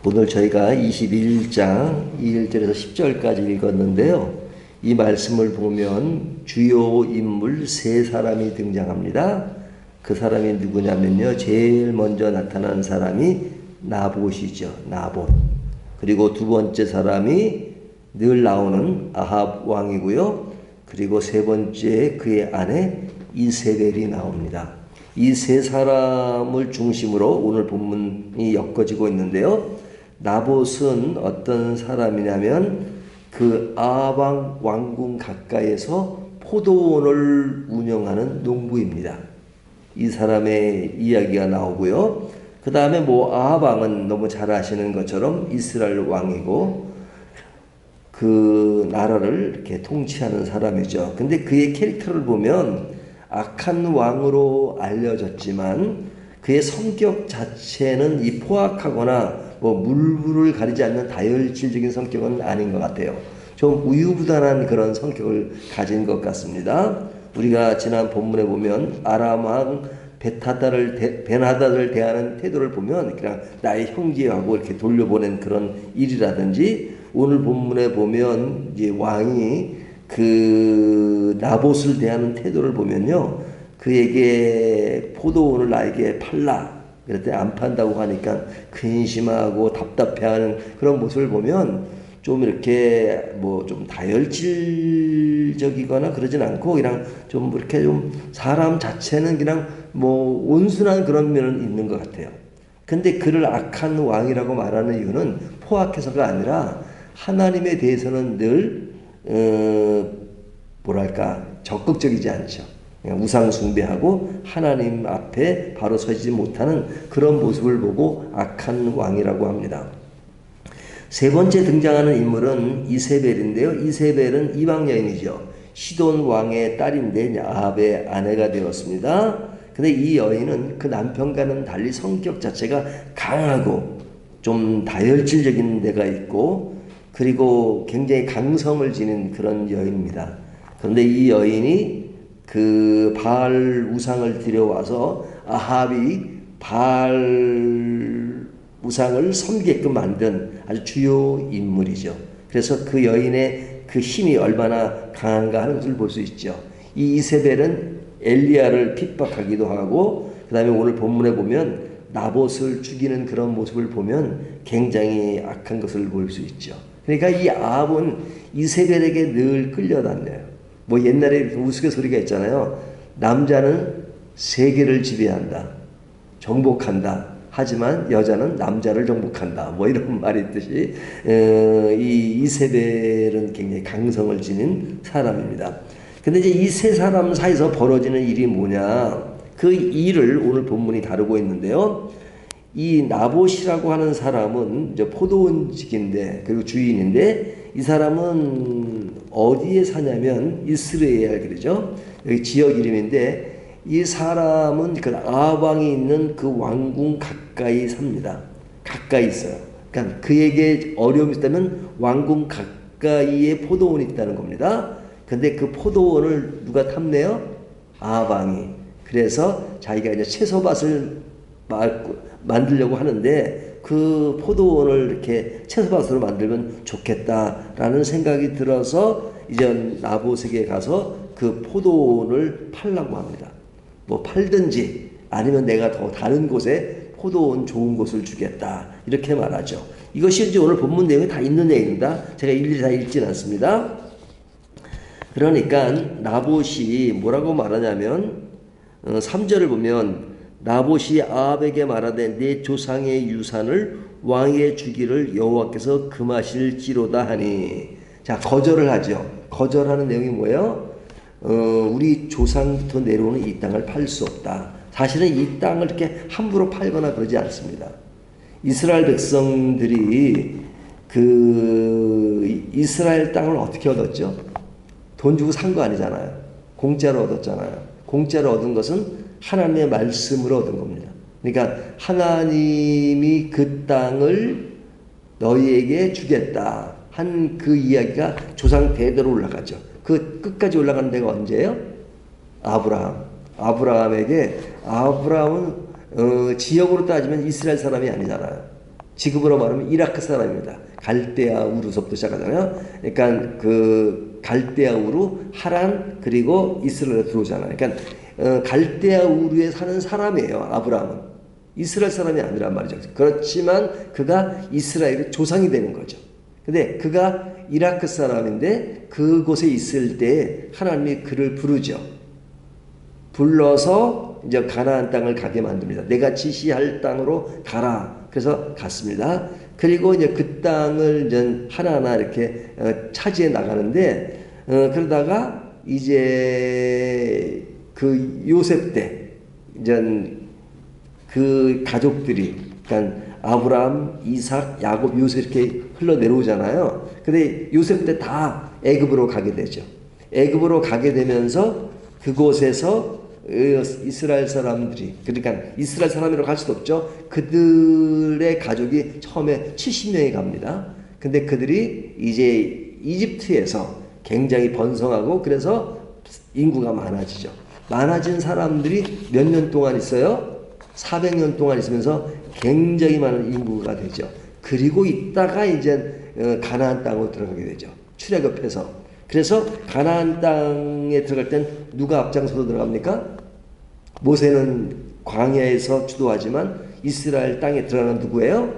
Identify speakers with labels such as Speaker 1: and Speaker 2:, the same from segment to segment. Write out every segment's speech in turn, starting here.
Speaker 1: 오늘 저희가 21장 1절에서 10절까지 읽었는데요. 이 말씀을 보면 주요 인물 세 사람이 등장합니다. 그 사람이 누구냐면요. 제일 먼저 나타난 사람이 나봇이죠. 나봇. 그리고 두 번째 사람이 늘 나오는 아합 왕이고요. 그리고 세 번째 그의 아내 이세벨이 나옵니다. 이 세 사람을 중심으로 오늘 본문이 엮어지고 있는데요. 나봇은 어떤 사람이냐면 그 아합 왕궁 가까이에서 포도원을 운영하는 농부입니다. 이 사람의 이야기가 나오고요. 그 다음에 아합 왕은 너무 잘 아시는 것처럼 이스라엘 왕이고 그 나라를 이렇게 통치하는 사람이죠. 근데 그의 캐릭터를 보면 악한 왕으로 알려졌지만 그의 성격 자체는 이 포악하거나 물불을 가리지 않는 다혈질적인 성격은 아닌 것 같아요. 좀 우유부단한 그런 성격을 가진 것 같습니다. 우리가 지난 본문에 보면 아람 왕 벤하닷을 대하는 태도를 보면 그냥 나의 형제하고 이렇게 돌려보낸 그런 일이라든지, 오늘 본문에 보면 이제 왕이 그 나봇을 대하는 태도를 보면요, 그에게 포도원을 나에게 팔라 그랬더니 안 판다고 하니까 근심하고 답답해하는 그런 모습을 보면 좀 이렇게 좀 다혈질적이거나 그러진 않고 그냥 좀 이렇게 좀 사람 자체는 그냥 온순한 그런 면은 있는 것 같아요. 근데 그를 악한 왕이라고 말하는 이유는 포악해서가 아니라 하나님에 대해서는 늘 적극적이지 않죠. 그냥 우상 숭배하고 하나님 앞에 바로 서지 못하는 그런 모습을 보고 악한 왕이라고 합니다. 세 번째 등장하는 인물은 이세벨인데요. 이세벨은 이방 여인이죠. 시돈 왕의 딸인데 아합의 아내가 되었습니다. 근데 이 여인은 그 남편과는 달리 성격 자체가 강하고 좀 다혈질적인 데가 있고, 그리고 굉장히 강성을 지닌 그런 여인입니다. 그런데 이 여인이 그 바알 우상을 들여와서 아합이 바알 우상을 섬기게끔 만든 아주 주요 인물이죠. 그래서 그 여인의 그 힘이 얼마나 강한가 하는 것을 볼 수 있죠. 이 이세벨은 엘리야를 핍박하기도 하고, 그 다음에 오늘 본문에 보면 나봇을 죽이는 그런 모습을 보면 굉장히 악한 것을 볼 수 있죠. 그러니까 이 아합은 이세벨에게 늘 끌려다녀요. 옛날에 이렇게 우스갯소리가 있잖아요. 남자는 세계를 지배한다, 정복한다. 하지만 여자는 남자를 정복한다. 이런 말이 있듯이 이 이세벨은 굉장히 강성을 지닌 사람입니다. 근데 이제 이 세 사람 사이에서 벌어지는 일이 뭐냐? 그 일을 오늘 본문이 다루고 있는데요. 이 나봇이라고 하는 사람은 이제 포도원직인데, 그리고 주인인데, 이 사람은 어디에 사냐면 이스라엘, 그러죠? 여기 지역 이름인데, 이 사람은 그 아합 왕이 있는 그 왕궁 가까이 삽니다. 가까이 있어요. 그러니까 그에게 어려움이 있다면 왕궁 가까이에 포도원이 있다는 겁니다. 근데 그 포도원을 누가 탐내요? 아합 왕이. 그래서 자기가 이제 채소밭을 만들려고 하는데, 그 포도원을 이렇게 채소밭으로 만들면 좋겠다라는 생각이 들어서 이제 나봇에게 가서 그 포도원을 팔라고 합니다. 팔든지 아니면 내가 더 다른 곳에 포도원 좋은 곳을 주겠다, 이렇게 말하죠. 이것이 이제 오늘 본문 내용에 다 있는 내용입니다. 제가 일일이 다 읽지는 않습니다. 그러니까 나봇이 뭐라고 말하냐면 3절을 보면 나봇이 아합에게 말하되 내 조상의 유산을 왕에게 주기를 여호와께서 금하실지로다 하니. 자, 거절을 하죠. 거절하는 내용이 뭐예요? 우리 조상부터 내려오는 이 땅을 팔 수 없다. 사실은 이 땅을 이렇게 함부로 팔거나 그러지 않습니다. 이스라엘 백성들이 그 이스라엘 땅을 어떻게 얻었죠? 돈 주고 산 거 아니잖아요. 공짜로 얻었잖아요. 공짜로 얻은 것은 하나님의 말씀으로 얻은 겁니다. 그러니까 하나님이 그 땅을 너희에게 주겠다 한 그 이야기가 조상 대대로 올라가죠. 그 끝까지 올라가는 데가 언제예요? 아브라함에게, 아브라함은 지역으로 따지면 이스라엘 사람이 아니잖아요. 지금으로 말하면 이라크 사람입니다. 갈대아 우르서부터 시작하잖아요. 그러니까 그 갈대아 우르, 하란, 그리고 이스라엘에 들어오잖아요. 그러니까 갈대아 우르에 사는 사람이에요. 아브라함은 이스라엘 사람이 아니란 말이죠. 그렇지만 그가 이스라엘의 조상이 되는 거죠. 근데 그가 이라크 사람인데 그곳에 있을 때 하나님이 그를 부르죠. 불러서 이제 가나안 땅을 가게 만듭니다. 내가 지시할 땅으로 가라. 그래서 갔습니다. 그리고 이제 그 땅을 이제 하나하나 이렇게 차지해 나가는데 그러다가 이제 그 요셉 때 이제 그 가족들이 그러니까 아브라함, 이삭, 야곱, 요셉 이렇게 흘러내려오잖아요. 근데 요셉 때 다 애굽으로 가게 되죠. 애굽으로 가게 되면서 그곳에서 이스라엘 사람들이 그러니까 이스라엘 사람이라고 할 수도 없죠. 그들의 가족이 처음에 70명이 갑니다. 근데 그들이 이제 이집트에서 굉장히 번성하고 그래서 인구가 많아지죠. 많아진 사람들이 몇 년 동안 있어요? 400년 동안 있으면서 굉장히 많은 인구가 되죠. 그리고 있다가 이제 가나안 땅으로 들어가게 되죠. 출애굽해서. 그래서 가나안 땅에 들어갈 땐 누가 앞장서서 들어갑니까? 모세는 광야에서 주도하지만 이스라엘 땅에 들어가는 누구예요?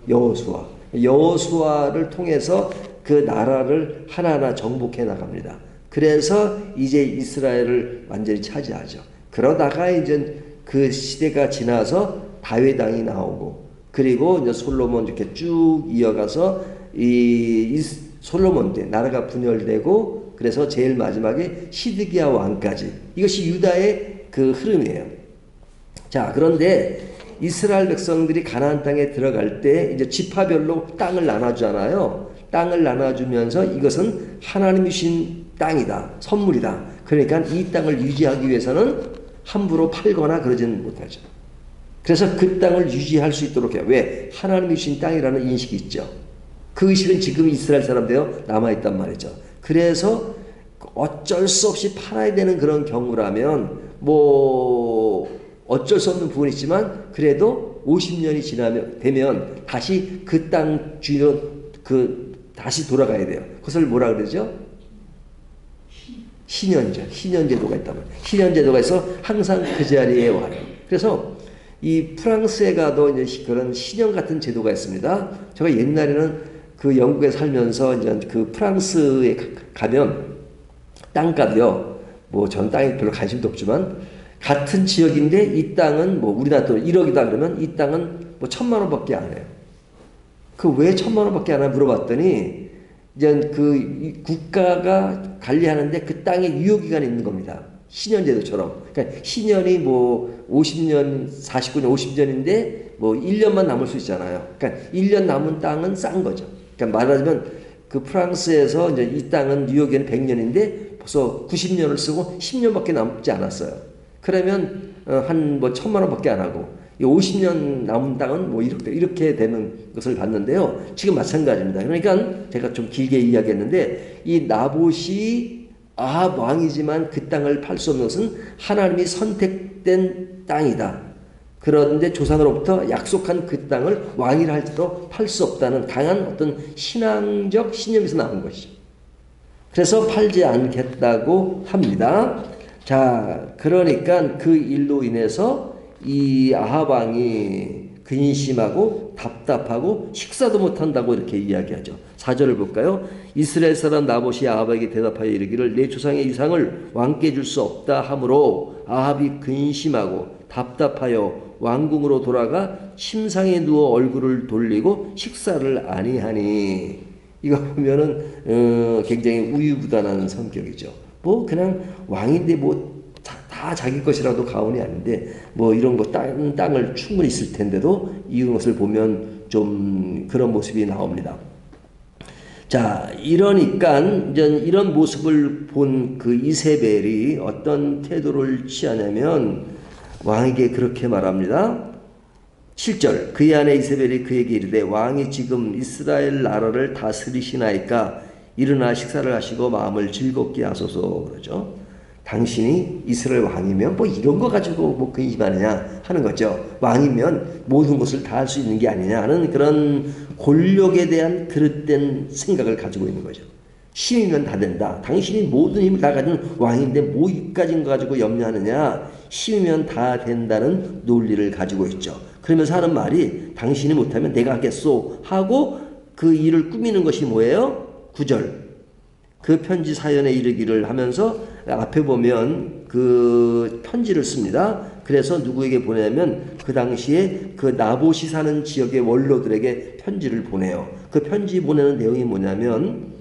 Speaker 1: 여호수아. 여호수아를 통해서 그 나라를 하나하나 정복해 나갑니다. 그래서 이제 이스라엘을 완전히 차지하죠. 그러다가 이제 그 시대가 지나서 다윗 왕이 나오고 그리고 이제 솔로몬 이렇게 쭉 이어가서 이 솔로몬 때 나라가 분열되고 그래서 제일 마지막에 시드기야 왕까지 이것이 유다의 그 흐름이에요. 자, 그런데 이스라엘 백성들이 가나안 땅에 들어갈 때 이제 지파별로 땅을 나눠주잖아요. 땅을 나눠주면서 이것은 하나님이 주신 땅이다, 선물이다. 그러니까 이 땅을 유지하기 위해서는 함부로 팔거나 그러지는 못하죠. 그래서 그 땅을 유지할 수 있도록 해요. 왜? 하나님이 주신 땅이라는 인식이 있죠. 그 의식은 지금 이스라엘 사람들에 남아있단 말이죠. 그래서 어쩔 수 없이 팔아야 되는 그런 경우라면 뭐 어쩔 수 없는 부분이 있지만 그래도 50년이 되면 다시 그 땅 주인은 다시 돌아가야 돼요. 그것을 뭐라 그러죠? 신현제도가 있단 말이에요. 신현제도가 있어 항상 그 자리에 와요. 그래서 이 프랑스에 가도 이제 그런 신현 같은 제도가 있습니다. 제가 옛날에는 그 영국에 살면서 이제 그 프랑스에 가면 땅값이요. 뭐 전 땅에 별로 관심도 없지만 같은 지역인데 이 땅은 뭐 우리나라 돈 1억이다 그러면 이 땅은 뭐 1,000만 원밖에 안 해요. 그 왜 1,000만 원밖에 안 하나 물어봤더니 이제 그 국가가 관리하는데 그 땅에 유효기간이 있는 겁니다. 신현제도처럼. 그러니까 신현이 뭐 50년, 49년, 50년인데 뭐 1년만 남을 수 있잖아요. 그러니까 1년 남은 땅은 싼 거죠. 그러니까 말하자면 그 프랑스에서 이제 이 땅은 유효기간이 100년인데 벌써 90년을 쓰고 10년밖에 남지 않았어요. 그러면 한 뭐 1,000만 원밖에 안 하고 50년 남은 땅은 뭐 이렇게 되는 것을 봤는데요. 지금 마찬가지입니다. 그러니까 제가 좀 길게 이야기했는데 이 나봇이 아합 왕이지만 그 땅을 팔 수 없는 것은 하나님이 선택된 땅이다. 그런데 조상으로부터 약속한 그 땅을 왕이라 할지라도 팔 수 없다는 강한 어떤 신앙적 신념에서 나온 것이죠. 그래서 팔지 않겠다고 합니다. 자, 그러니까 그 일로 인해서 이 아합 왕이 근심하고 답답하고 식사도 못한다고 이렇게 이야기하죠. 4절을 볼까요? 이스라엘 사람 나봇이 아합에게 대답하여 이르기를 내 조상의 이상을 왕께 줄 수 없다 하므로 아합이 근심하고 답답하여 왕궁으로 돌아가 침상에 누워 얼굴을 돌리고 식사를 아니하니. 이거 보면은 굉장히 우유부단한 성격이죠. 뭐 그냥 왕인데 뭐 다 자기 것이라도 가온이 아닌데 뭐 이런 거 땅을 충분히 있을 텐데도 이것을 보면 좀 그런 모습이 나옵니다. 자, 이러니까 이제 이런 모습을 본 그 이세벨이 어떤 태도를 취하냐면 왕에게 그렇게 말합니다. 7절 그의 아내 이세벨이 그에게 이르되 왕이 지금 이스라엘 나라를 다스리시나이까 일어나 식사를 하시고 마음을 즐겁게 하소서 그러죠. 당신이 이스라엘 왕이면 뭐 이런 거 가지고 뭐 근심하느냐 하는 거죠. 왕이면 모든 것을 다 할 수 있는 게 아니냐 하는 그런 권력에 대한 그릇된 생각을 가지고 있는 거죠. 힘이면 다 된다. 당신이 모든 힘을 다 가진 왕인데 뭐 이까진 거 가지고 염려하느냐. 힘이면 다 된다는 논리를 가지고 있죠. 그러면서 하는 말이 당신이 못하면 내가 하겠소 하고 그 일을 꾸미는 것이 뭐예요? 9절. 그 편지 사연에 이르기를 하면서 앞에 보면 그 편지를 씁니다. 그래서 누구에게 보내냐면 그 당시에 그 나봇이 사는 지역의 원로들에게 편지를 보내요. 그 편지 보내는 내용이 뭐냐면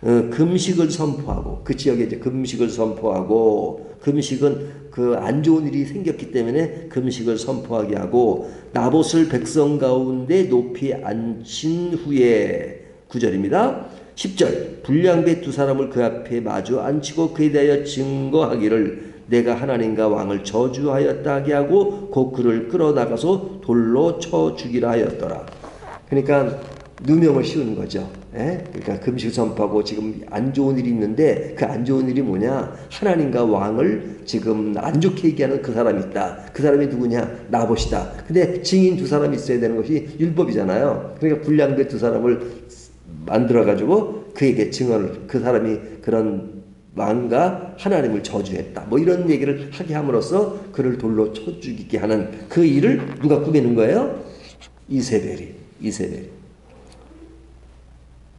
Speaker 1: 금식을 선포하고 그 지역에 이제 금식을 선포하고 금식은 그 안 좋은 일이 생겼기 때문에 금식을 선포하게 하고 나봇을 백성 가운데 높이 앉힌 후에 9절입니다. 10절 불량배 두 사람을 그 앞에 마주 앉히고 그에 대하여 증거하기를 내가 하나님과 왕을 저주하였다 하게 하고 곧 그를 끌어나가서 돌로 쳐 죽이라 하였더라. 그러니까 누명을 씌우는 거죠. 예? 그러니까 금식 선포하고 지금 안 좋은 일이 있는데 그 안 좋은 일이 뭐냐? 하나님과 왕을 지금 안 좋게 얘기하는 그 사람이 있다. 그 사람이 누구냐? 나봇이다. 근데 증인 두 사람이 있어야 되는 것이 율법이잖아요. 그러니까 불량배 두 사람을 만들어가지고 그에게 증언을 그 사람이 그런 왕과 하나님을 저주했다. 뭐 이런 얘기를 하게 함으로써 그를 돌로 쳐 죽이게 하는 그 일을 누가 꾸미는 거예요? 이세벨이.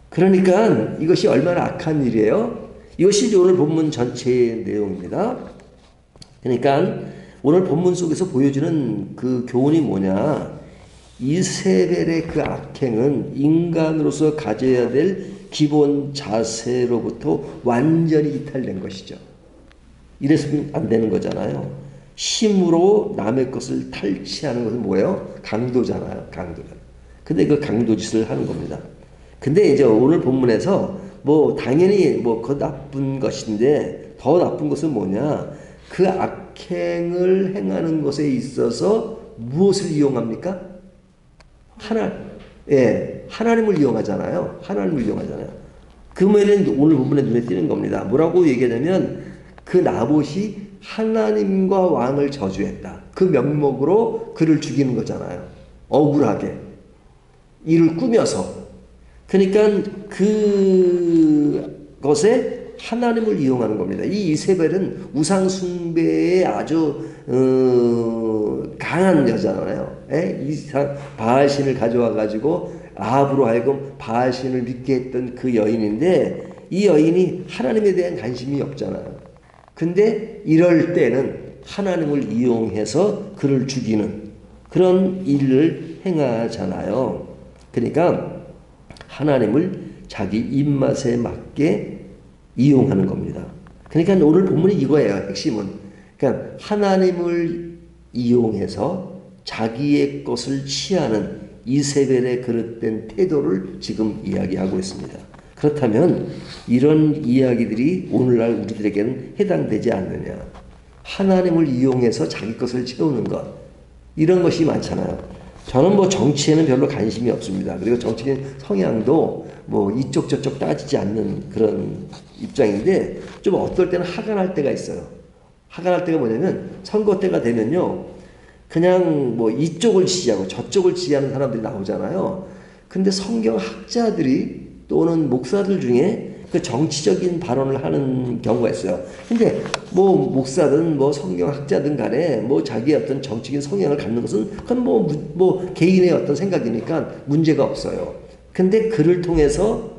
Speaker 1: 그러니까 이것이 얼마나 악한 일이에요? 이것이 오늘 본문 전체의 내용입니다. 그러니까 오늘 본문 속에서 보여주는 그 교훈이 뭐냐? 이세벨의 그 악행은 인간으로서 가져야 될 기본 자세로부터 완전히 이탈된 것이죠. 이랬으면 안 되는 거잖아요. 힘으로 남의 것을 탈취하는 것은 뭐예요? 강도잖아요. 근데 그 강도짓을 하는 겁니다. 근데 이제 오늘 본문에서 뭐 당연히 뭐 그 나쁜 것인데 더 나쁜 것은 뭐냐? 그 악행을 행하는 것에 있어서 무엇을 이용합니까? 하나님을 이용하잖아요. 그 말은 오늘 본문에 눈에 띄는 겁니다. 뭐라고 얘기하냐면 그 나봇이 하나님과 왕을 저주했다. 그 명목으로 그를 죽이는 거잖아요. 억울하게. 이를 꾸며서. 그러니까 그것에 하나님을 이용하는 겁니다. 이 이세벨은 우상 숭배에 아주 강한 여자잖아요. 바알신을 가져와 가지고 아합으로 하여금 바알신을 믿게 했던 그 여인인데 이 여인이 하나님에 대한 관심이 없잖아요. 근데 이럴 때는 하나님을 이용해서 그를 죽이는 그런 일을 행하잖아요. 그러니까 하나님을 자기 입맛에 맞게 이용하는 겁니다. 그러니까 오늘 본문이 이거예요. 핵심은. 그러니까 하나님을 이용해서 자기의 것을 취하는 이세벨의 그릇된 태도를 지금 이야기하고 있습니다. 그렇다면 이런 이야기들이 오늘날 우리들에게는 해당되지 않느냐. 하나님을 이용해서 자기 것을 채우는 것. 이런 것이 많잖아요. 저는 뭐 정치에는 별로 관심이 없습니다. 그리고 정치인 성향도 뭐 이쪽 저쪽 따지지 않는 그런 입장인데 좀 어떨 때는 화가 날 때가 있어요. 화가 날 때가 뭐냐면 선거 때가 되면요. 그냥 뭐 이쪽을 지지하고 저쪽을 지지하는 사람들이 나오잖아요. 근데 성경학자들이 또는 목사들 중에 그 정치적인 발언을 하는 경우가 있어요. 근데 뭐 목사든 뭐 성경학자든 간에 뭐 자기의 어떤 정치적인 성향을 갖는 것은 그건 뭐 개인의 어떤 생각이니까 문제가 없어요. 근데 그를 통해서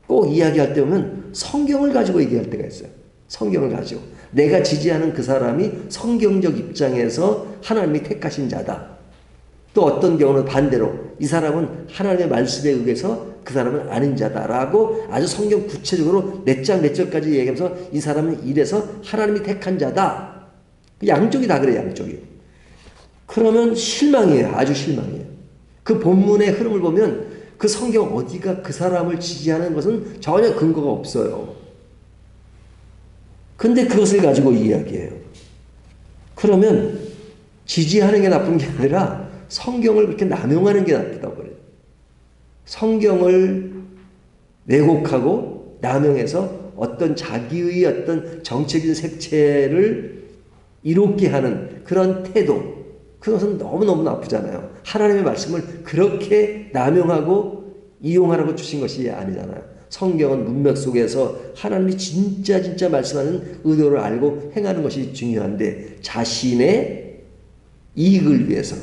Speaker 1: 꼭 이야기할 때 보면 성경을 가지고 얘기할 때가 있어요. 성경을 가지고. 내가 지지하는 그 사람이 성경적 입장에서 하나님이 택하신 자다. 또 어떤 경우는 반대로 이 사람은 하나님의 말씀에 의해서 그 사람은 아닌 자다라고 아주 성경 구체적으로 몇 장 몇 절까지 얘기하면서 이 사람은 이래서 하나님이 택한 자다. 양쪽이 다 그래요. 양쪽이. 그러면 실망이에요. 아주 실망이에요. 그 본문의 흐름을 보면 그 성경 어디가 그 사람을 지지하는 것은 전혀 근거가 없어요. 근데 그것을 가지고 이야기해요. 그러면 지지하는 게 나쁜 게 아니라 성경을 그렇게 남용하는 게 나쁘다고 그래요. 성경을 왜곡하고 남용해서 어떤 자기의 어떤 정책인 색채를 이롭게 하는 그런 태도, 그것은 너무너무 나쁘잖아요. 하나님의 말씀을 그렇게 남용하고 이용하라고 주신 것이 아니잖아요. 성경은 문맥 속에서 하나님이 진짜 말씀하는 의도를 알고 행하는 것이 중요한데, 자신의 이익을 위해서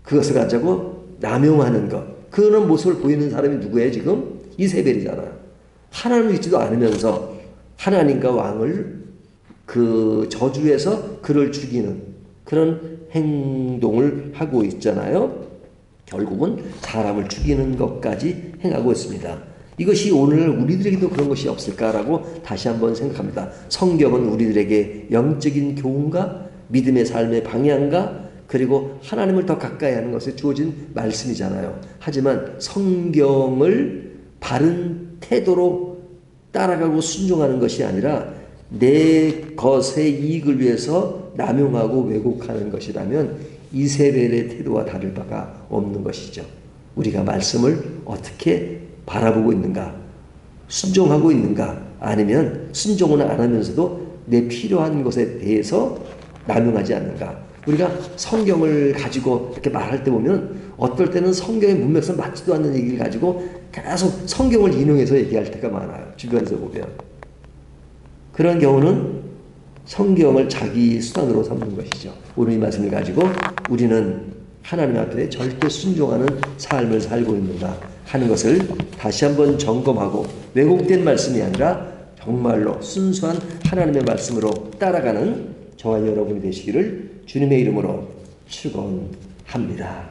Speaker 1: 그것을 가지고 남용하는 것, 그런 모습을 보이는 사람이 누구예요? 지금 이세벨이잖아요. 하나님을 믿지도 않으면서 하나님과 왕을 그 저주해서 그를 죽이는 그런 행동을 하고 있잖아요. 결국은 사람을 죽이는 것까지 행하고 있습니다. 이것이 오늘 우리들에게도 그런 것이 없을까라고 다시 한번 생각합니다. 성경은 우리들에게 영적인 교훈과 믿음의 삶의 방향과 그리고 하나님을 더 가까이 하는 것에 주어진 말씀이잖아요. 하지만 성경을 바른 태도로 따라가고 순종하는 것이 아니라 내 것의 이익을 위해서 남용하고 왜곡하는 것이라면 이세벨의 태도와 다를 바가 없는 것이죠. 우리가 말씀을 어떻게 바라보고 있는가, 순종하고 있는가, 아니면 순종은 안 하면서도 내 필요한 것에 대해서 남용하지 않는가. 우리가 성경을 가지고 이렇게 말할 때 보면 어떨 때는 성경의 문맥상 맞지도 않는 얘기를 가지고 계속 성경을 인용해서 얘기할 때가 많아요. 주변에서 보면. 그런 경우는 성경을 자기 수단으로 삼는 것이죠. 오늘 이 말씀을 가지고 우리는 하나님 앞에 절대 순종하는 삶을 살고 있는가 하는 것을 다시 한번 점검하고, 왜곡된 말씀이 아니라 정말로 순수한 하나님의 말씀으로 따라가는 저와 여러분이 되시기를 주님의 이름으로 축원합니다.